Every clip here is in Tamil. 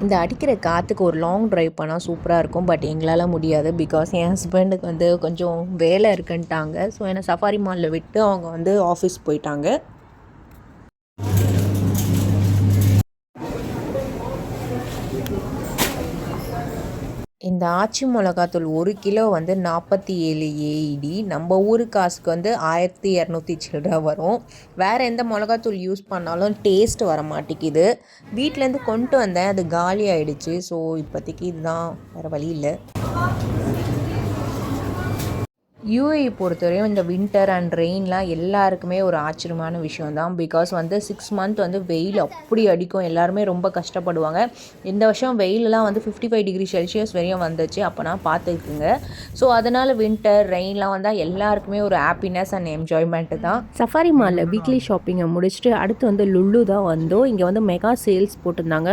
இந்த அடிக்கிற காற்றுக்கு ஒரு லாங் ட்ரைவ் பண்ணால் சூப்பராக இருக்கும். பட் எங்களால் முடியாது. பிகாஸ் என் ஹஸ்பண்டுக்கு வந்து கொஞ்சம் வேலை இருக்குன்ட்டாங்க. ஸோ என்னை சஃபாரி மாலில் விட்டு அவங்க வந்து ஆஃபீஸ் போயிட்டாங்க. இந்த ஆச்சி மிளகாத்தூள் 1 கிலோ வந்து 47 ஏஇடி. நம்ம ஊர் காசுக்கு வந்து 1200 சில்லற வரும். வேறு எந்த மிளகாத்தூள் யூஸ் பண்ணாலும் டேஸ்ட் வர மாட்டேங்குது. வீட்டிலேருந்து கொண்டு வந்தேன், அது காலி ஆகிடுச்சு. ஸோ இப்போதைக்கு இதுதான், வேறு வழி இல்லை. யூஏஇ பொறுத்தவரையும் இந்த வின்டர் அண்ட் ரெயின்லாம் எல்லாருக்குமே ஒரு ஆச்சரியமான விஷயம் தான். பிகாஸ் வந்து 6 மந்த் வந்து வெயில் அப்படி அடிக்கும். எல்லாருமே ரொம்ப கஷ்டப்படுவாங்க. இந்த வருஷம் வெயிலெலாம் வந்து 55 டிகிரி செல்சியஸ் வரையும் வந்துச்சு. அப்போனா பார்த்துக்குங்க. ஸோ அதனால் வின்டர் ரெயின்லாம் வந்தால் எல்லாருக்குமே ஒரு ஹாப்பினஸ் அண்ட் என்ஜாய்மெண்ட்டு தான். சஃபாரி மாலில் வீக்லி ஷாப்பிங்கை முடிச்சுட்டு அடுத்து வந்து லுல்லு தான் வந்தோம். இங்கே வந்து மெகா சேல்ஸ் போட்டிருந்தாங்க.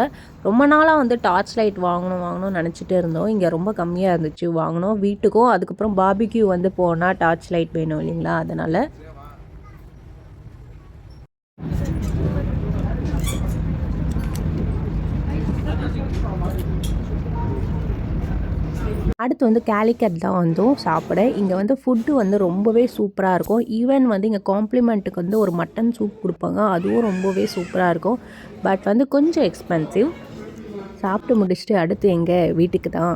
ரொம்ப நாளாக வந்து டார்ச் லைட் வாங்கணும்னு நினச்சிட்டு இருந்தோம். இங்கே ரொம்ப கம்மியாக இருந்துச்சு, வாங்கினோம். வீட்டுக்கும் அதுக்கப்புறம் பார்பிக்யூ வந்து போனால் டார்ச் லைட் வேணும் இல்லைங்களா, அதனால். அடுத்து வந்து கேலிக்கட் தான் வந்தோம் சாப்பிட. இங்கே வந்து ஃபுட்டு வந்து ரொம்பவே சூப்பராக இருக்கும். ஈவன் வந்து இங்கே காம்ப்ளிமெண்ட்டுக்கு வந்து ஒரு மட்டன் சூப் கொடுப்பாங்க, அதுவும் ரொம்பவே சூப்பராக இருக்கும். பட் வந்து கொஞ்சம் எக்ஸ்பென்சிவ். சாப்பிட்டு முடிச்சுட்டு அடுத்து எங்கள் வீட்டுக்கு தான்.